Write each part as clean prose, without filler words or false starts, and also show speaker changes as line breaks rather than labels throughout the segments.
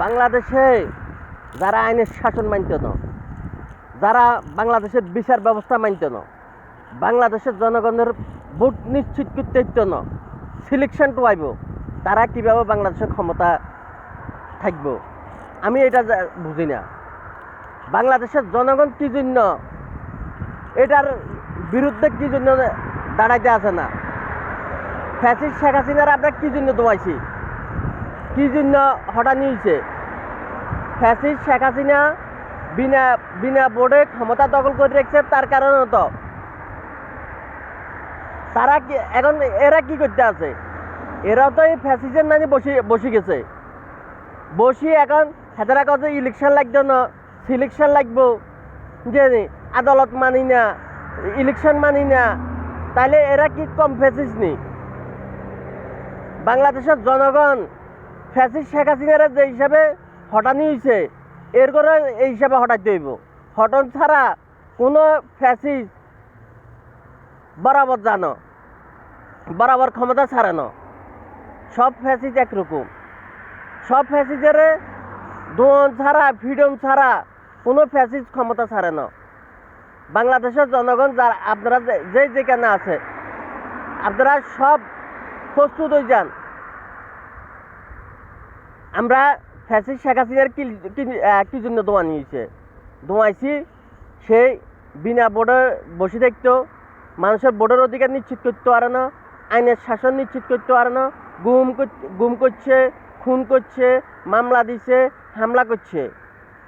বাংলাদেশে যারা আইনের শাসন মানত না, যারা বাংলাদেশের বিচার ব্যবস্থা মানত না, বাংলাদেশের জনগণের ভোট নিশ্চিত করতে হইতো না, সিলেকশন টু আইব, তারা কীভাবে বাংলাদেশের ক্ষমতা থাকব আমি এটা বুঝি না। বাংলাদেশের জনগণ কী জন্য এটার বিরুদ্ধে কী জন্য দাঁড়াইতে আসে না? ফ্যাসিস্ট শেখ হাসিনার আমরা কী জন্য দোয়াইছি, কী জন্য হঠাৎ হয়েছে? ফ্যাসিস্ট শেখ হাসিনা বিনা বিনা বোর্ডে ক্ষমতা দখল করে রেখেছে, তার কারণে তো তারা কি এখন এরা কি করতে আছে? এরাও তো এই ফ্যাসিস্টের নামে বসে গেছে, বসি এখন হেতারা কাছে ইলেকশন লাগতো না, সিলেকশন লাগবো, যে আদালত মানি না, ইলেকশন মানি না, তাহলে এরা কি কম ফ্যাসিস্ট নেই? বাংলাদেশের জনগণ ফ্যাসিস্ট শেখ হাসিনার যে হিসাবে হটানি হয়েছে, এর করে এই হিসাবে হটাইতে হইব। হটন ছাড়া কোনো ফ্যাসিস্ট বরাবর জানো, বরাবর ক্ষমতা ছাড়ে না। সব ফ্যাসিস্ট একরকম, সব ফ্যাসিস্টের দোন ছাড়া, ফ্রিডম ছাড়া কোনো ফ্যাসিস্ট ক্ষমতা ছাড়ে না। বাংলাদেশের জনগণ যারা আপনারা যেখানে আছে, আপনারা সব প্রস্তুত হয়ে যান। আমরা ফ্যাসিস্ট শেখ হাসিনার কি জন্য দোয়া নিয়েছে, দোয়াইছি সেই বিনা বোর্ডে বসে থাকতো, মানুষের বোর্ডের অধিকার নিশ্চিত করতে পারে না, আইনের শাসন নিশ্চিত করতে পারে না, গুম করছে, খুন করছে, মামলা দিছে, হামলা করছে,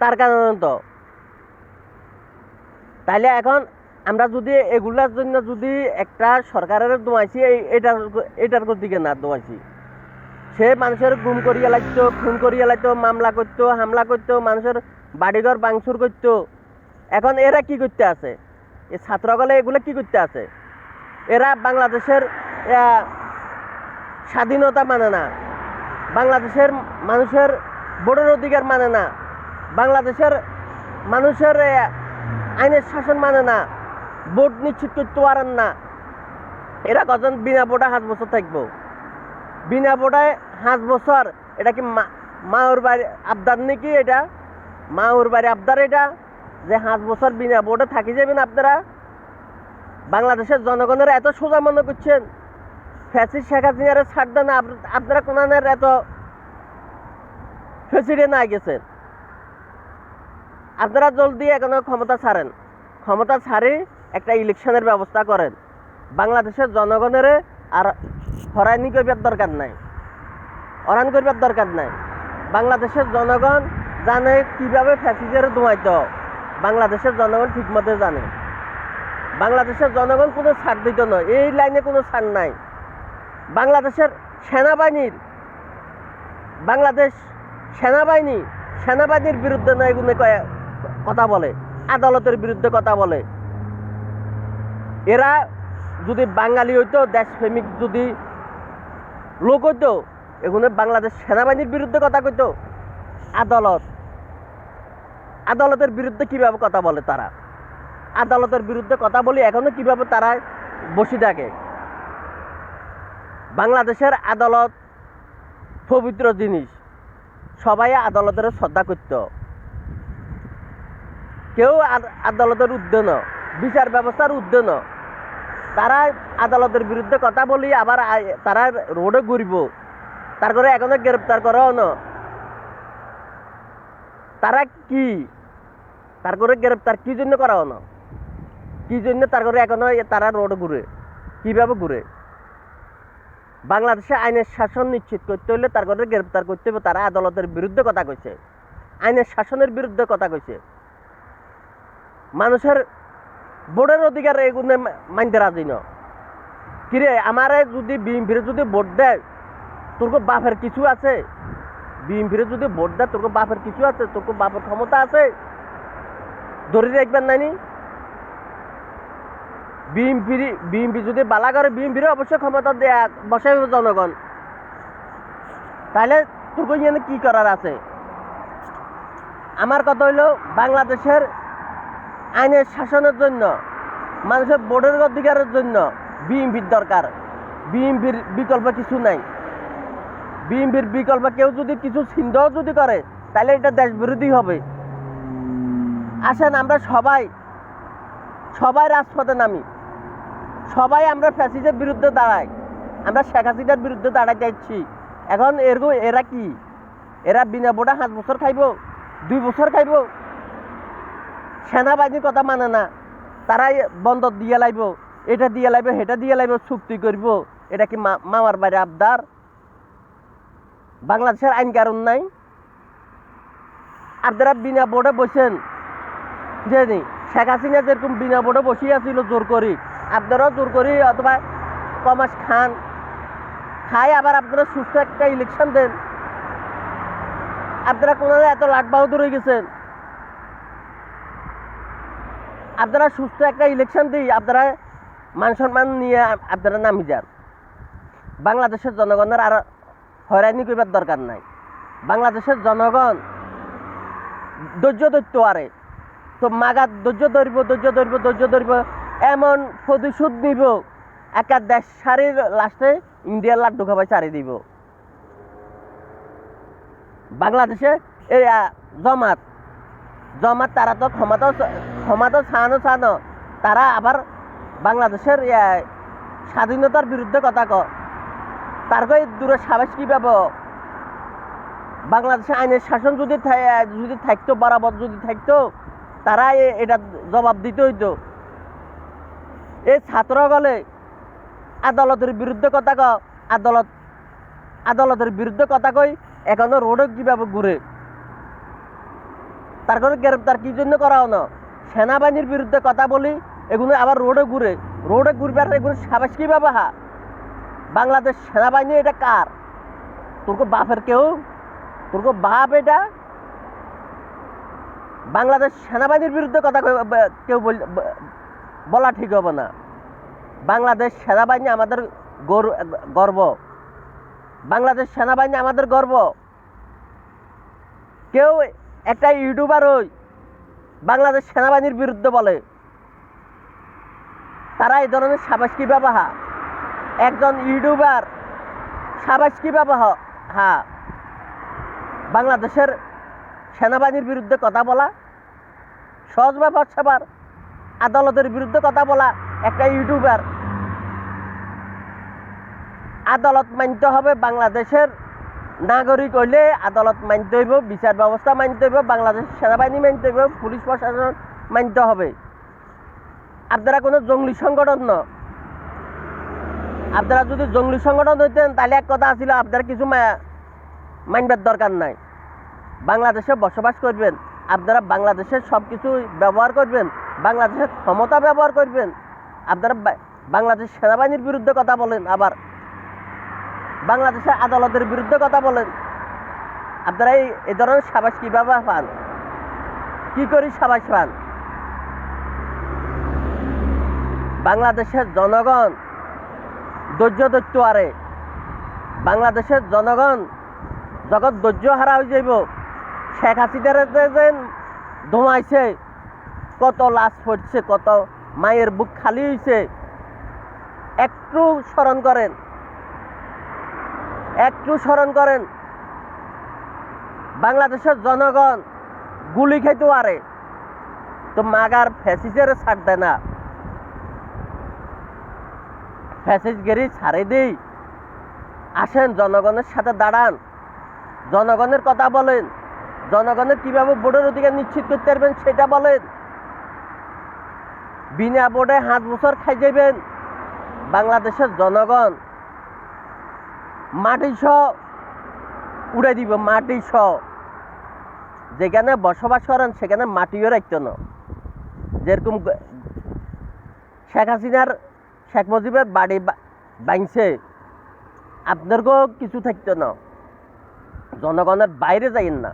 তার কারণে তো। তাইলে এখন আমরা যদি এগুলার জন্য যদি একটা সরকারের দোয়াইছি, এটার দিকে না দোয়াইছি, সে মানুষের গুম করিয়া লাগতো, খুন করিয়া লাগতো, মামলা করতো, হামলা করতো, মানুষের বাড়িঘর ভাঙচুর করতো। এখন এরা কি করতে আছে? এই ছাত্রগলে এগুলো কি করতে আছে? এরা বাংলাদেশের স্বাধীনতা মানে না, বাংলাদেশের মানুষের ভোটের অধিকার মানে না, বাংলাদেশের মানুষের আইনের শাসন মানে না, ভোট নিশ্চিত করতে পারেন না। এরা কজন বিনা ভোটে 5 বছর থাকবো? বিনা ভোটে 5 বছর, এটা কি মাওর বাড়ি আবদার নাকি? এটা মাওর বাড়ি আবদার, এটা যে 5 বছর বিনা ভোটে থাকি যাবেন আপনারা? বাংলাদেশের জনগণের এত সোজা মনে করছেন? ফ্যাসিস্ট শেখ হাসিনার ছাড় দেন আপনারা, কোনানের এত প্রেসিডেন্ট আই গেছেন, আপনারা জলদি এখনো ক্ষমতা ছাড়েন, ক্ষমতা ছাড়ি একটা ইলেকশনের ব্যবস্থা করেন। বাংলাদেশের জনগণের আর হরানি করবার দরকার নাই, অরান করবার দরকার নাই। বাংলাদেশের জনগণ জানে কীভাবে ফ্যাসিস্টের দোয়াইতো, বাংলাদেশের জনগণ ঠিকমতো জানে। বাংলাদেশের জনগণ কোনো ছাড় দিত না, এই লাইনে কোনো ছাড় নাই। বাংলাদেশের সেনাবাহিনীর, বাংলাদেশ সেনাবাহিনীর বিরুদ্ধে না এগুলো কথা বলে, আদালতের বিরুদ্ধে কথা বলে। এরা যদি বাঙালি হইতো, দেশপ্রেমিক যদি লোক হইতো, এগুলো বাংলাদেশ সেনাবাহিনীর বিরুদ্ধে কথা কইতো। আদালতের বিরুদ্ধে কিভাবে কথা বলে তারা? আদালতের বিরুদ্ধে কথা বলি এখনো কিভাবে তারা বসে থাকে? বাংলাদেশের আদালত পবিত্র জিনিস, সবাই আদালতের শ্রদ্ধা করত। কেউ আদালতের ঊর্ধ্বে না, বিচার ব্যবস্থার ঊর্ধ্বে না। তারা আদালতের বিরুদ্ধে কথা বলি আবার তারা রোডে ঘুরব, তারপরে এখনো গ্রেপ্তার করাও না। তারা কি তারপরে গ্রেপ্তার কি জন্য করাও না? কি জন্য তারপরে এখনো তারা রোডে ঘুরে? কিভাবে ঘুরে? বাংলাদেশে আইনের শাসন নিশ্চিত করতে হলে তারপরে গ্রেপ্তার করতে হবে। তারা আদালতের বিরুদ্ধে কথা কইছে, আইনের শাসনের বিরুদ্ধে কথা কইছে, মানুষের ভোটের অধিকার এগুলো মানতে রাজি না। কিরে, আমারে যদি বিএনপির যদি ভোট দেয়, তোর বাপের কিছু আছে? বিএনপির যদি ভোট দেয়, তোর বাপের কিছু আছে? তোর বাপের ক্ষমতা আছে? ধরে রাখবেন নানি? বিএনপি যদি বালা করে, বিএনপির অবশ্যই ক্ষমতা দেয়া বসাই জনগণ। তাহলে তোর কি করার আছে? আমার কথা হইল, বাংলাদেশের আইনের শাসনের জন্য, মানুষের ভোটের অধিকারের জন্য বিএনপির দরকার। বিএনপির বিকল্প কিছু নাই। বিএনপির বিকল্প কেউ যদি কিছু চিন্তাও যদি করে, তাহলে এটা দেশ বিরোধী হবে। আসেন আমরা সবাই সবাই রাজপথে নামি, সবাই আমরা ফ্যাসিস্টের বিরুদ্ধে দাঁড়াই, আমরা শেখ হাসিনার বিরুদ্ধে দাঁড়াইতে যাচ্ছি। এখন এরা কি, এরা বিনা ভোটে 5 বছর খাইব, 2 বছর খাইব, সেনাবাহিনীর কথা মানে না, তারাই বন্দর দিয়ে লাইব, এটা দিয়ে লাইব, সেটা দিয়ে লাইব, চুক্তি করব। এটা কি মামার বাইরে আবদার? বাংলাদেশের আইন কানুন নাই? আপনারা বিনা ভোটে বসেন, জানি শেখ হাসিনা যেরকম বিনা ভোটে বসিয়ে আছিল জোর করি, আপনারাও জোর করি অথবা কমাস খান, খাই আবার আপনারা সুস্থ একটা ইলেকশন দেন। আপনারা কোনো এত লাট বাহাদুর হয়ে গেছেন, আপনারা সুস্থ একটা ইলেকশন দিই, আপনারা মান সম্মান নিয়ে আপনারা নামি যান। বাংলাদেশের জনগণের আর হয়রানি করবার দরকার নাই। বাংলাদেশের জনগণ ধৈর্য ধরতে পারে তো মাগাত ধৈর্য ধরব, এমন প্রতিশোধ নিব, একটা দেশ সারির লাস্টে ইন্ডিয়ার লাড্ডু খাবাই চারি দিব। বাংলাদেশে এই জমাত তারা তো ক্ষমতা ছানো, তারা আবার বাংলাদেশের স্বাধীনতার বিরুদ্ধে কথা তার দূরে সাবাস কি পাব? বাংলাদেশে আইনের শাসন যদি থাকতো, বরাবর যদি থাকতো, তারা এটা জবাব দিতে হইতো। এই ছাত্রগলে আদালতের বিরুদ্ধে কথা আদালতের বিরুদ্ধে কথা কই, এখনো রোডে কিভাবে ঘুরে, তার করে গ্রেপ্তার কি জন্য করা হলো? সেনাবাহিনীর বিরুদ্ধে কথা বলি, এগুলো আবার রোডে ঘুরবার এগুলো সাবাস কিভাবে বাংলাদেশ সেনাবাহিনী এটা কার? তোর বাপের তোর বাপ এটা? বাংলাদেশ সেনাবাহিনীর বিরুদ্ধে কথা কেউ বলা ঠিক হবে না। বাংলাদেশ সেনাবাহিনী আমাদের গর্ব, বাংলাদেশ সেনাবাহিনী আমাদের গর্ব। কেউ একটা ইউটিউবার বাংলাদেশ সেনাবাহিনীর বিরুদ্ধে বলে, তারা এই ধরনের সাবাস কিভাবে একজন ইউটিউবার সাবাস কিভাবে বাংলাদেশের সেনাবাহিনীর বিরুদ্ধে কথা বলা সহজ ব্যাপার সেবার, আদালতের বিরুদ্ধে কথা বলা একটা ইউটিউবার। আদালত মানতে হবে, বাংলাদেশের নাগরিক হইলে আদালত মানতে হইব, বিচার ব্যবস্থা মানতে হইব, বাংলাদেশ সেনাবাহিনী মানতে হইব, পুলিশ প্রশাসন মানতে হবে। আপনারা কোনো জঙ্গলি সংগঠন ন, আপনারা যদি জঙ্গলি সংগঠন হইতেন তাহলে এক কথা ছিল, আপনারা কিছু মানবার দরকার নাই। বাংলাদেশে বসবাস করবেন, আপনারা বাংলাদেশের সব কিছু ব্যবহার করবেন, বাংলাদেশের ক্ষমতা ব্যবহার করবেন। আপনারা বাংলাদেশ সেনাবাহিনীর বিরুদ্ধে কথা বলেন, আবার বাংলাদেশের আদালতের বিরুদ্ধে কথা বলেন। আপনারা এই ধরনের সাবাস কিভাবে পান? কি করি সাবাস পান? বাংলাদেশের জনগণ ধৈর্য ধরতে পারে। বাংলাদেশের জনগণ যখন ধৈর্য হারা হয়ে যাইব, শেখ হাসিনার যেন ধোঁয়াইছে, কত লাশ পড়ছে, কত মায়ের বুক খালি হয়েছে, একটু স্মরণ করেন। বাংলাদেশের জনগণ গুলি খাইতে পারে তো মাগার ফ্যাসিস্টের ছাড় দেয় না, ফ্যাসিস্টগিরি ছাড়ে দেই। আসেন জনগণের সাথে দাঁড়ান, জনগণের কথা বলেন, জনগণের কিভাবে ভোটের অধিকার নিশ্চিত করতে পারবেন সেটা বলেন। বিনা ভোটে 5 বছর খাই যাবেন, বাংলাদেশের জনগণ মাটি সহ উড়ে দিব, মাটি সহ। যেখানে বসবাস করেন সেখানে মাটিও রাখত না। যেরকম শেখ মুজিবের বাড়ি ভাঙছে, আপনাদেরকেও কিছু থাকতো না। জনগণের বাইরে যাইন না,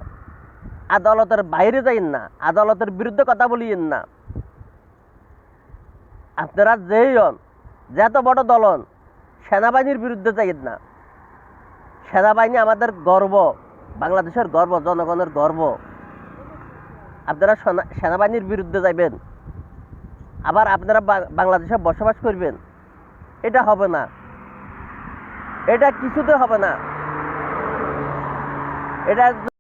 আদালতের বাইরে যাইন না, আদালতের বিরুদ্ধে কথা বলিয়েন না। আপনারা যেই হন, যত বড় দল হন, সেনাবাহিনীর বিরুদ্ধে যাইন না। সেনাবাহিনী আমাদের গর্ব, বাংলাদেশের গর্ব, জনগণের গর্ব। আপনারা সেনাবাহিনীর বিরুদ্ধে যাইবেন, আবার আপনারা বাংলাদেশে বসবাস করবেন, এটা হবে না, এটা কিছুতে হবে না। এটা